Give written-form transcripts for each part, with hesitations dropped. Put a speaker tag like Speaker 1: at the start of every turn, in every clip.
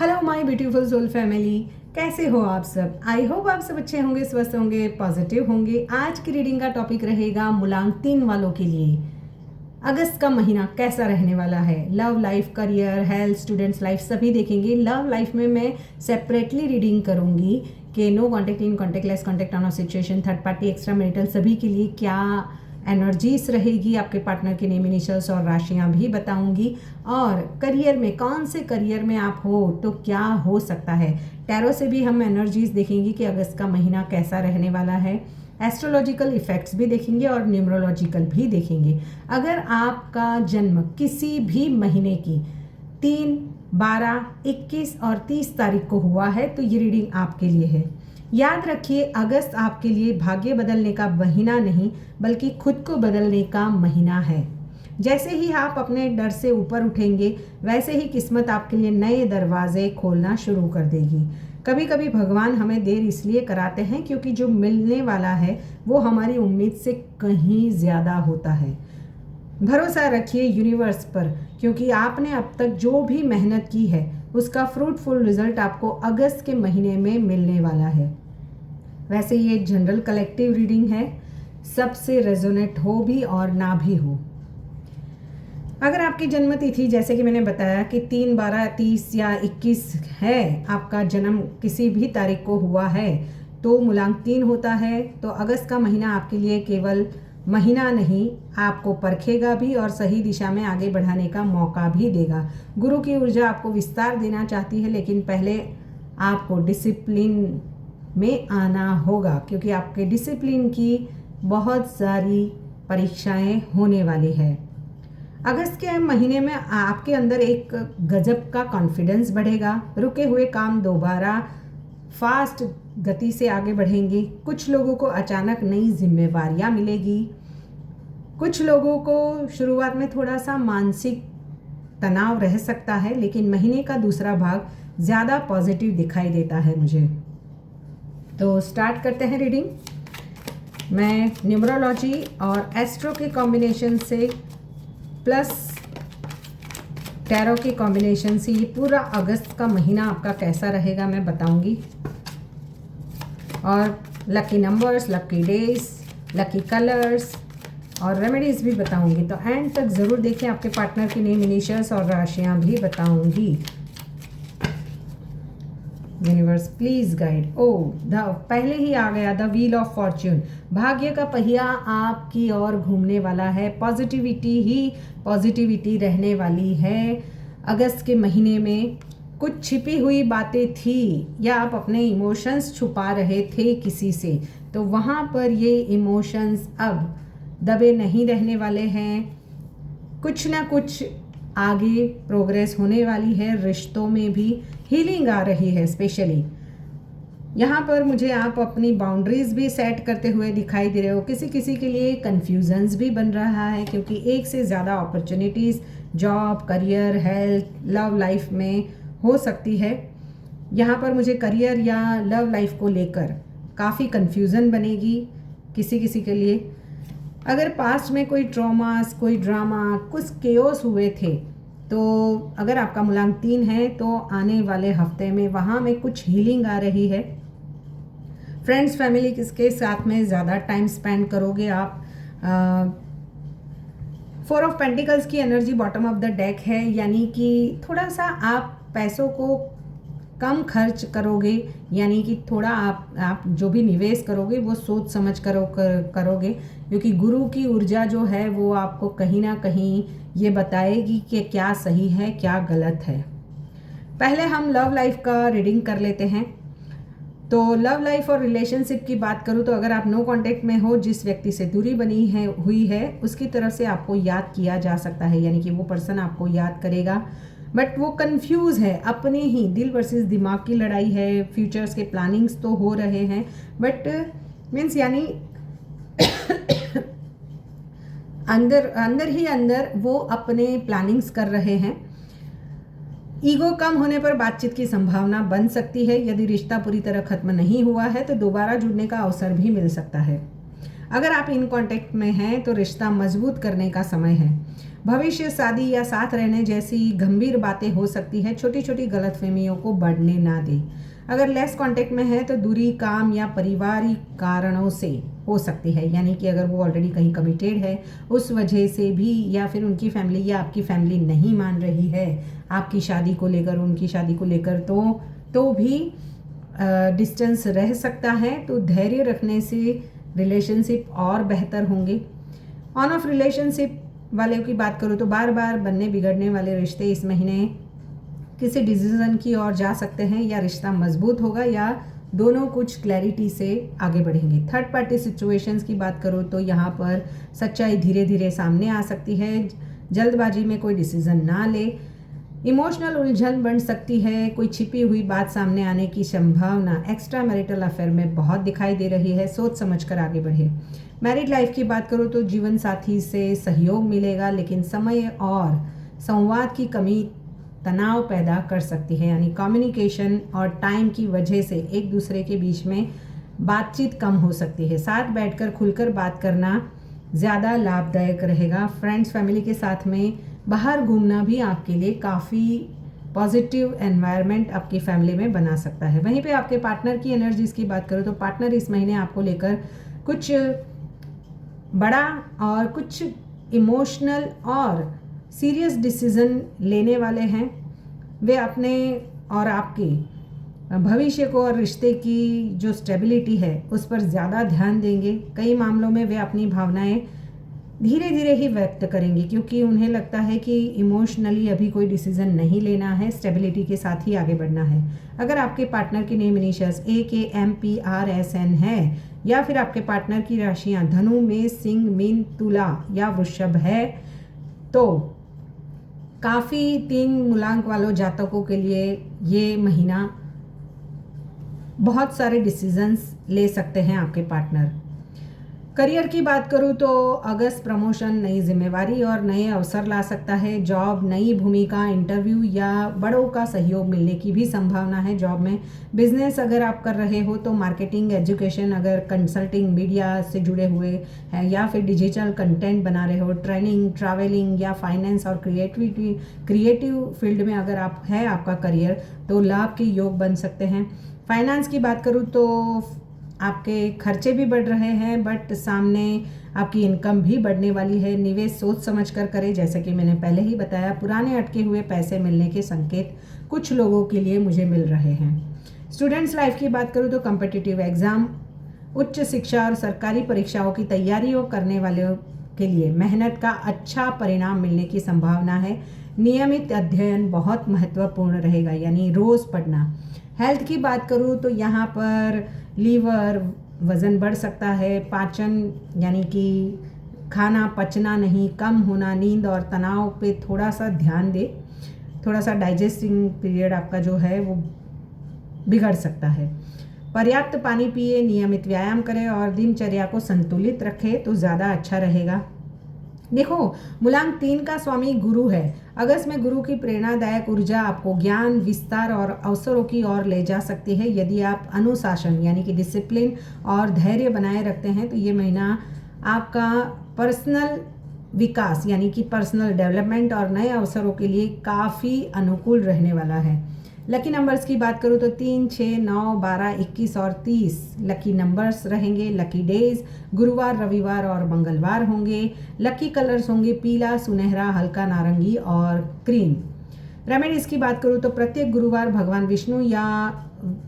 Speaker 1: Hello my beautiful soul family, कैसे हो आप सब। आई होप आप सब अच्छे होंगे, स्वस्थ होंगे, पॉजिटिव होंगे। आज की रीडिंग का टॉपिक रहेगा मूलांक 3 वालों के लिए अगस्त का महीना कैसा रहने वाला है। Love life, career, health, students life सभी देखेंगे। लव लाइफ में मैं सेपरेटली रीडिंग करूंगी कि no contact, in contact, less contact, on situation, third party, extra marital सभी के लिए क्या एनर्जीज रहेगी। आपके पार्टनर के नेम, इनिशियल्स और राशियां भी बताऊंगी। और करियर में, कौन से करियर में आप हो तो क्या हो सकता है। टैरो से भी हम एनर्जीज देखेंगे कि अगस्त का महीना कैसा रहने वाला है। एस्ट्रोलॉजिकल इफेक्ट्स भी देखेंगे और न्यूमरोलॉजिकल भी देखेंगे। अगर आपका जन्म किसी भी महीने की 3, 12, 21 और 30 तारीख को हुआ है तो ये रीडिंग आपके लिए है। याद रखिए, अगस्त आपके लिए भाग्य बदलने का महीना नहीं बल्कि खुद को बदलने का महीना है। जैसे ही आप अपने डर से ऊपर उठेंगे वैसे ही किस्मत आपके लिए नए दरवाजे खोलना शुरू कर देगी। कभी कभी भगवान हमें देर इसलिए कराते हैं क्योंकि जो मिलने वाला है वो हमारी उम्मीद से कहीं ज़्यादा होता है। भरोसा रखिए यूनिवर्स पर, क्योंकि आपने अब तक जो भी मेहनत की है उसका फ्रूटफुल रिजल्ट आपको अगस्त के महीने में मिलने वाला है। वैसे ये जनरल कलेक्टिव रीडिंग है, सबसे रेजोनेट हो भी और ना भी हो। अगर आपकी जन्म तिथि जैसे कि मैंने बताया कि 3, 12, 30 या 21 है, आपका जन्म किसी भी तारीख को हुआ है तो मूलांक 3 होता है। तो अगस्त का महीना आपके लिए केवल महीना नहीं, आपको परखेगा भी और सही दिशा में आगे बढ़ाने का मौका भी देगा। गुरु की ऊर्जा आपको विस्तार देना चाहती है, लेकिन पहले आपको डिसिप्लिन में आना होगा क्योंकि आपके डिसिप्लिन की बहुत सारी परीक्षाएं होने वाली है। अगस्त के महीने में आपके अंदर एक गजब का कॉन्फिडेंस बढ़ेगा। रुके हुए काम दोबारा फास्ट गति से आगे बढ़ेंगे। कुछ लोगों को अचानक नई जिम्मेवारियां मिलेगी। कुछ लोगों को शुरुआत में थोड़ा सा मानसिक तनाव रह सकता है, लेकिन महीने का दूसरा भाग ज़्यादा पॉजिटिव दिखाई देता है मुझे। तो स्टार्ट करते हैं रीडिंग। मैं न्यूमरोलॉजी और एस्ट्रो के कॉम्बिनेशन से प्लस टैरो के कॉम्बिनेशन से ये पूरा अगस्त का महीना आपका कैसा रहेगा मैं बताऊंगी। और lucky numbers, lucky days, lucky colours और रेमेडीज भी बताऊंगी। तो एंड तक ज़रूर देखें। आपके पार्टनर के नेम, इनिशियल्स और राशियां भी बताऊंगी। Universe please guide. पहले ही आ गया द व्हील ऑफ फॉर्च्यून। भाग्य का पहिया आपकी ओर घूमने वाला है। पॉजिटिविटी ही पॉजिटिविटी रहने वाली है। अगस्त के महीने में कुछ छिपी हुई बातें थी या आप अपने इमोशंस छुपा रहे थे किसी से, तो वहाँ पर ये इमोशंस अब दबे नहीं रहने वाले हैं। कुछ ना कुछ आगे प्रोग्रेस होने वाली है। रिश्तों में भी हीलिंग आ रही है। स्पेशली यहाँ पर मुझे आप अपनी बाउंड्रीज भी सेट करते हुए दिखाई दे रहे हो। किसी किसी के लिए कन्फ्यूजन्स भी बन रहा है क्योंकि एक से ज़्यादा opportunities job, career, health, love life में हो सकती है। यहाँ पर मुझे करियर या लव लाइफ को लेकर काफ़ी कन्फ्यूज़न बनेगी किसी किसी के लिए। अगर पास्ट में कोई ट्रॉमास, कोई ड्रामा, कुछ केओस हुए थे तो अगर आपका मूलांक 3 है तो आने वाले हफ्ते में वहाँ में कुछ हीलिंग आ रही है। फ्रेंड्स, फैमिली किसके साथ में ज़्यादा टाइम स्पेंड करोगे आप। 4 ऑफ पेंटिकल्स की energy bottom of the deck है, यानी कि थोड़ा सा आप पैसों को कम खर्च करोगे, यानी कि थोड़ा आप जो भी निवेश करोगे वो सोच समझ करोगे क्योंकि गुरु की ऊर्जा जो है वो आपको कहीं ना कहीं ये बताएगी कि क्या सही है क्या गलत है। पहले हम लव लाइफ का रीडिंग कर लेते हैं। तो लव लाइफ और रिलेशनशिप की बात करूँ तो अगर आप नो कांटेक्ट में हो, जिस व्यक्ति से दूरी बनी है हुई है उसकी तरफ से आपको याद किया जा सकता है, यानी कि वो पर्सन आपको याद करेगा, बट वो कंफ्यूज है। अपने ही दिल वर्सेस दिमाग की लड़ाई है। फ्यूचर्स के प्लानिंग्स तो हो रहे हैं बट मीन्स यानी अंदर ही अंदर वो अपने प्लानिंग्स कर रहे हैं। ईगो कम होने पर बातचीत की संभावना बन सकती है। यदि रिश्ता पूरी तरह खत्म नहीं हुआ है तो दोबारा जुड़ने का अवसर भी मिल सकता है। अगर आप इन कांटेक्ट में हैं तो रिश्ता मजबूत करने का समय है। भविष्य, शादी या साथ रहने जैसी गंभीर बातें हो सकती है। छोटी छोटी गलतफहमियों को बढ़ने ना दें। अगर लेस कांटेक्ट में है तो दूरी काम या पारिवारिक कारणों से हो सकती है, यानी कि अगर वो ऑलरेडी कहीं कमिटेड है उस वजह से भी, या फिर उनकी फैमिली या आपकी फैमिली नहीं मान रही है आपकी शादी को लेकर, उनकी शादी को लेकर, तो भी डिस्टेंस रह सकता है। तो धैर्य रखने से रिलेशनशिप और बेहतर होंगे। ऑन ऑफ रिलेशनशिप वाले की बात करूँ तो बार बार बनने बिगड़ने वाले रिश्ते इस महीने किसी डिसीजन की ओर जा सकते हैं, या रिश्ता मजबूत होगा या दोनों कुछ क्लैरिटी से आगे बढ़ेंगे। थर्ड पार्टी सिचुएशंस की बात करूँ तो यहाँ पर सच्चाई धीरे धीरे सामने आ सकती है। जल्दबाजी में कोई डिसीजन ना ले। इमोशनल उलझन बढ़ सकती है। कोई छिपी हुई बात सामने आने की संभावना एक्स्ट्रा मैरिटल अफेयर में बहुत दिखाई दे रही है। सोच समझकर आगे बढ़े। मैरिड लाइफ की बात करूँ तो जीवन साथी से सहयोग मिलेगा, लेकिन समय और संवाद की कमी तनाव पैदा कर सकती है, यानी कम्युनिकेशन और टाइम की वजह से एक दूसरे के बीच में बातचीत कम हो सकती है। साथ बैठकर खुलकर बात करना ज़्यादा लाभदायक रहेगा। फ्रेंड्स फैमिली के साथ में बाहर घूमना भी आपके लिए काफ़ी पॉजिटिव एनवायरनमेंट आपकी फैमिली में बना सकता है। वहीं पे आपके पार्टनर की एनर्जीज़ की बात करो तो पार्टनर इस महीने आपको लेकर कुछ बड़ा और कुछ इमोशनल और सीरियस डिसीजन लेने वाले हैं। वे अपने और आपके भविष्य को और रिश्ते की जो स्टेबिलिटी है उस पर ज़्यादा ध्यान देंगे। कई मामलों में वे अपनी भावनाएं धीरे धीरे ही व्यक्त करेंगे, क्योंकि उन्हें लगता है कि इमोशनली अभी कोई डिसीजन नहीं लेना है, स्टेबिलिटी के साथ ही आगे बढ़ना है। अगर आपके पार्टनर की नेम इनिशियल्स AKMPRSN है, या फिर आपके पार्टनर की राशियां धनु, मेष, सिंह, मीन, तुला या वृषभ है, तो काफ़ी 3 मूलांक वालों जातकों के लिए ये महीना बहुत सारे डिसीजंस ले सकते हैं आपके पार्टनर। करियर की बात करूँ तो अगस्त प्रमोशन, नई जिम्मेवारी और नए अवसर ला सकता है। जॉब, नई भूमिका, इंटरव्यू या बड़ों का सहयोग मिलने की भी संभावना है जॉब में। बिजनेस अगर आप कर रहे हो तो मार्केटिंग, एजुकेशन, अगर कंसल्टिंग, मीडिया से जुड़े हुए हैं या फिर डिजिटल कंटेंट बना रहे हो, ट्रेनिंग, ट्रैवलिंग या फाइनेंस और क्रिएटिव फील्ड में अगर आप है आपका करियर, तो लाभ के योग बन सकते हैं। फाइनेंस की बात करूँ तो आपके खर्चे भी बढ़ रहे हैं, बट सामने आपकी इनकम भी बढ़ने वाली है। निवेश सोच समझ कर करें, जैसे कि मैंने पहले ही बताया। पुराने अटके हुए पैसे मिलने के संकेत कुछ लोगों के लिए मुझे मिल रहे हैं। स्टूडेंट्स लाइफ की बात करूँ तो कॉम्पिटिटिव एग्जाम, उच्च शिक्षा और सरकारी परीक्षाओं की तैयारियों करने वालों के लिए मेहनत का अच्छा परिणाम मिलने की संभावना है। नियमित अध्ययन बहुत महत्वपूर्ण रहेगा, यानी रोज़ पढ़ना। हेल्थ की बात करूँ तो यहाँ पर लीवर, वज़न बढ़ सकता है। पाचन, यानी कि खाना पचना नहीं, कम होना, नींद और तनाव पे थोड़ा सा ध्यान दे। थोड़ा सा डाइजेस्टिंग पीरियड आपका जो है वो बिगड़ सकता है। पर्याप्त पानी पिए, नियमित व्यायाम करें और दिनचर्या को संतुलित रखें तो ज़्यादा अच्छा रहेगा। देखो, मूलांक 3 का स्वामी गुरु है। अगस्त में गुरु की प्रेरणादायक ऊर्जा आपको ज्ञान, विस्तार और अवसरों की ओर ले जा सकती है। यदि आप अनुशासन, यानी कि डिसिप्लिन और धैर्य बनाए रखते हैं तो ये महीना आपका पर्सनल विकास, यानी कि पर्सनल डेवलपमेंट और नए अवसरों के लिए काफ़ी अनुकूल रहने वाला है। लकी नंबर्स की बात करूँ तो 3, 6, 9, 12, 21 और 30 लकी नंबर्स रहेंगे। लकी डेज गुरुवार, रविवार और मंगलवार होंगे। लकी कलर्स होंगे पीला, सुनहरा, हल्का नारंगी और क्रीम। रेमेडीज की बात करूँ तो प्रत्येक गुरुवार भगवान विष्णु या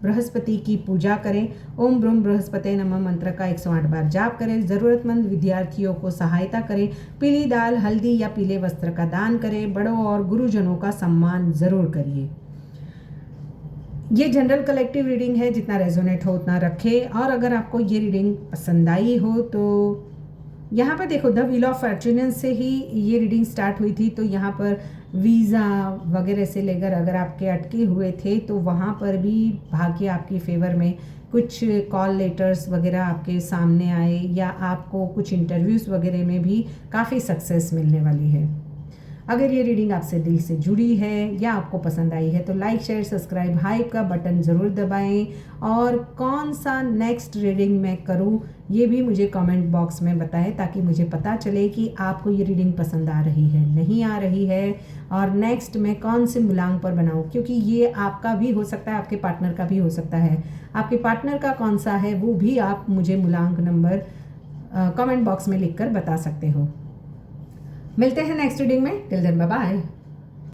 Speaker 1: बृहस्पति की पूजा करें। ओम ब्रूम बृहस्पति नमः मंत्र का 108 बार जाप करें। ज़रूरतमंद विद्यार्थियों को सहायता करें। पीली दाल, हल्दी या पीले वस्त्र का दान करें। बड़ों और गुरुजनों का सम्मान ज़रूर करिए। ये जनरल कलेक्टिव रीडिंग है, जितना रेजोनेट हो उतना रखें। और अगर आपको ये रीडिंग पसंद आई हो तो यहाँ पर देखो, द व्हील ऑफ फॉर्च्यून से ही ये रीडिंग स्टार्ट हुई थी, तो यहाँ पर वीज़ा वगैरह से लेकर अगर आपके अटके हुए थे तो वहाँ पर भी भाग्य आपकी फेवर में कुछ कॉल लेटर्स वगैरह आपके सामने आए, या आपको कुछ इंटरव्यूज़ वगैरह में भी काफ़ी सक्सेस मिलने वाली है। अगर ये रीडिंग आपसे दिल से जुड़ी है या आपको पसंद आई है तो लाइक शेयर सब्सक्राइब हाइप का बटन ज़रूर दबाएं और कौन सा नेक्स्ट रीडिंग मैं करूं ये भी मुझे कमेंट बॉक्स में बताएं ताकि मुझे पता चले कि आपको ये रीडिंग पसंद आ रही है नहीं आ रही है और नेक्स्ट मैं कौन से मूलांक पर बनाऊं, क्योंकि ये आपका भी हो सकता है, आपके पार्टनर का भी हो सकता है। आपके पार्टनर का कौन सा है वो भी आप मुझे मूलांक नंबर कमेंट बॉक्स में लिखकर बता सकते हो। मिलते हैं नेक्स्ट रीडिंग में। Till then bye bye.